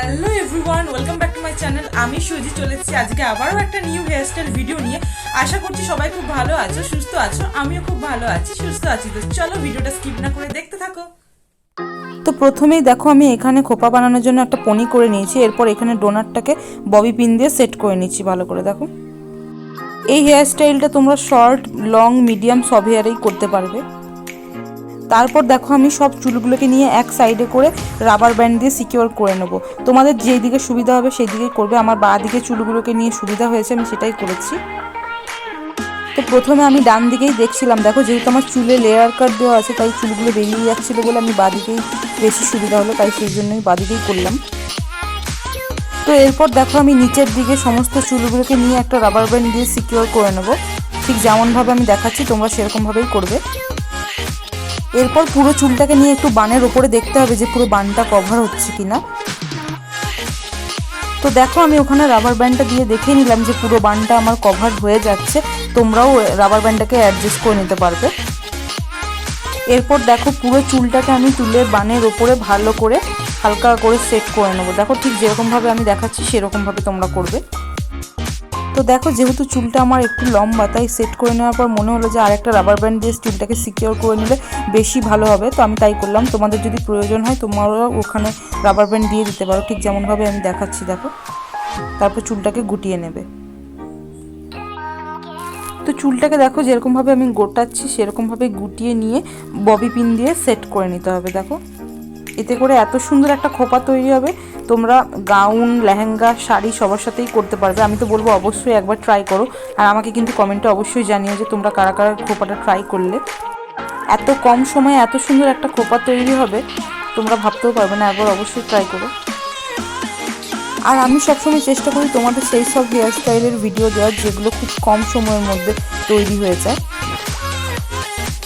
Hello everyone, welcome back to my channel. আমি সুজি চলেছি আজকে আবারও একটা নিউ হেয়ারস্টাইল ভিডিও নিয়ে। আশা করছি সবাই খুব ভালো আছো, সুস্থ আছো। আমিও খুব ভালো আছি, সুস্থ আছি। তো চলো ভিডিওটা স্কিপ না করে দেখতে থাকো। তো প্রথমেই দেখো আমি এখানে খোপা বানানোর জন্য একটা পনি করে নিয়েছি। এরপর এখানে ডোনারটাকে ববি পিন দিয়ে সেট করে নিচ্ছি ভালো করে। দেখো এই হেয়ারস্টাইলটা তোমরা শর্ট, লং, মিডিয়াম সব হেয়ারেই করতে পারবে। তারপর দেখো আমি সব চুলগুলোকে নিয়ে এক সাইডে করে রাবার ব্যান্ড দিয়ে সিকিওর করে নেবো। তোমাদের যেই দিকে সুবিধা হবে সেই দিকেই করবে। আমার বাঁ দিকে চুলগুলোকে নিয়ে সুবিধা হয়েছে, আমি সেটাই করেছি। তো প্রথমে আমি ডান দিকেই দেখছিলাম। দেখো যেহেতু আমার চুলে লেয়ার কাট দেওয়া আছে, তাই চুলগুলো বেরিয়ে যাচ্ছিলো বলে আমি বাঁ দিকেই বেশি সুবিধা হলো, তাই সেই জন্যই বাঁ দিকেই করলাম। তো এরপর দেখো আমি নিচের দিকে সমস্ত চুলগুলোকে নিয়ে একটা রাবার ব্যান্ড দিয়ে সিকিওর করে নেবো। ঠিক যেমনভাবে আমি দেখাচ্ছি তোমরা সেরকমভাবেই করবে। এরপর পুরো চুলটাকে নিয়ে একটু বানের ওপরে দেখতে হবে যে পুরো বানটা কভার হচ্ছে কিনা। তো দেখো আমি ওখানে রাবার ব্যান্ডটা দিয়ে দেখে নিলাম যে পুরো বানটা আমার কভার হয়ে যাচ্ছে। তোমরাও রাবার ব্যান্ডটাকে অ্যাডজাস্ট করে নিতে পারবে। এরপর দেখো পুরো চুলটাকে আমি তুলে বানের ওপরে ভালো করে হালকা করে সেট করে নেবো। দেখো ঠিক যেরকমভাবে আমি দেখাচ্ছি সেরকমভাবে তোমরা করবে। তো দেখো যেহেতু চুলটা আমার একটু লম্বা, তাই সেট করে নেওয়ার পর মনে হলো যে আরেকটা রাবার ব্যান্ড দিয়ে চুলটাকে সিকিওর করে নিলে বেশি ভালো হবে। তো আমি তাই করলাম। তোমাদের যদি প্রয়োজন হয় তোমরাও ওখানে রাবার ব্যান্ড দিয়ে দিতে পারো, ঠিক যেমনভাবে আমি দেখাচ্ছি। দেখো তারপর চুলটাকে গুটিয়ে নেবে। তো চুলটাকে দেখো যেরকমভাবে আমি গোটাচ্ছি সেরকমভাবে গুটিয়ে নিয়ে ববি পিন দিয়ে সেট করে নিতে হবে। দেখো এতে করে এত সুন্দর একটা খোপা তৈরি হবে। তোমরা গাউন, লেহেঙ্গা, শাড়ি সবার সাথেই করতে পারবে। আমি তো বলবো অবশ্যই একবার ট্রাই করো। আর আমাকে কিন্তু কমেন্টে অবশ্যই জানিও যে তোমরা কারা কারা খোপাটা ট্রাই করলে। এত কম সময়ে এত সুন্দর একটা খোপা তৈরি হবে তোমরা ভাবতেও পারবে না। একবার অবশ্যই ট্রাই করো। আর আমি সবসময় চেষ্টা করি তোমাদের সেই সব হেয়ারস্টাইলের ভিডিও দেওয়ার যেগুলো খুব কম সময়ের মধ্যে তৈরি হয়ে যায়।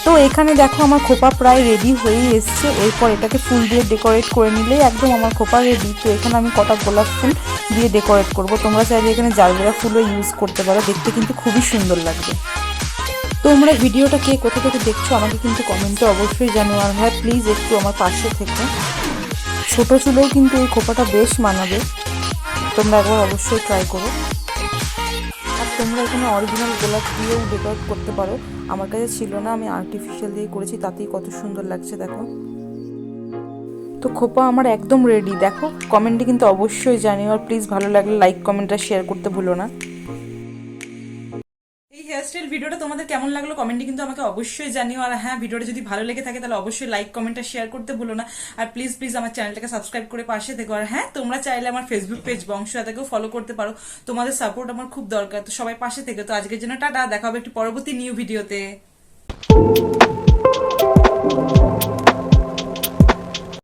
তো এখানে দেখো আমার খোপা প্রায় রেডি হয়েই এসছে। এরপর এটাকে ফুল দিয়ে ডেকোরেট করে নিলেই একদম আমার খোপা রেডি। তো এখানে আমি কটা গোলাপ ফুল দিয়ে ডেকোরেট করব। তোমরা চাইলে এখানে জারবেরা ফুলও ইউজ করতে পারো, দেখতে কিন্তু খুবই সুন্দর লাগবে। তোমরা ভিডিওটা কে কোথা থেকে দেখছো আমাকে কিন্তু কমেন্টে অবশ্যই জানিও। আর হ্যাঁ, প্লিজ একটু আমার পাশে থেকে। ছোটো চুলেও কিন্তু এই খোপাটা বেশ মানাবে। তোমরা একবার অবশ্যই ট্রাই করো। আর তোমরা এখানে অরিজিনাল গোলাপ দিয়েও ডেকোরেট করতে পারো। আমার কাছে ছিল না, আমি আর্টিফিশিয়াল দিয়ে করেছি, তাতেই কত সুন্দর লাগছে দেখো। তো খোপা আমার একদম রেডি। দেখো কমেন্টে কিন্তু অবশ্যই জানিও। আর প্লিজ ভালো লাগলে লাইক, কমেন্ট আর শেয়ার করতে ভুলো না। এই হেয়ারস্টাইল ভিডিওটা তোমাদের কেমন লাগলো কমেন্টে কিন্তু আমাকে অবশ্যই জানিও। আর হ্যাঁ, ভিডিওটা যদি ভালো লেগে থাকে তাহলে অবশ্যই লাইক, কমেন্ট আর শেয়ার করতে ভুলো না। আর প্লিজ প্লিজ আমার চ্যানেলটাকে সাবস্ক্রাইব করে পাশে থেকো। আর হ্যাঁ, তোমরা চাইলে আমার ফেসবুক পেজ বংশয়াতাকেও ফলো করতে পারো। তোমাদের সাপোর্ট আমার খুব দরকার। তো সবাই পাশে থেকে। তো আজকের জন্য টাটা, দেখা হবে একটি পরবর্তী নিউ ভিডিওতে।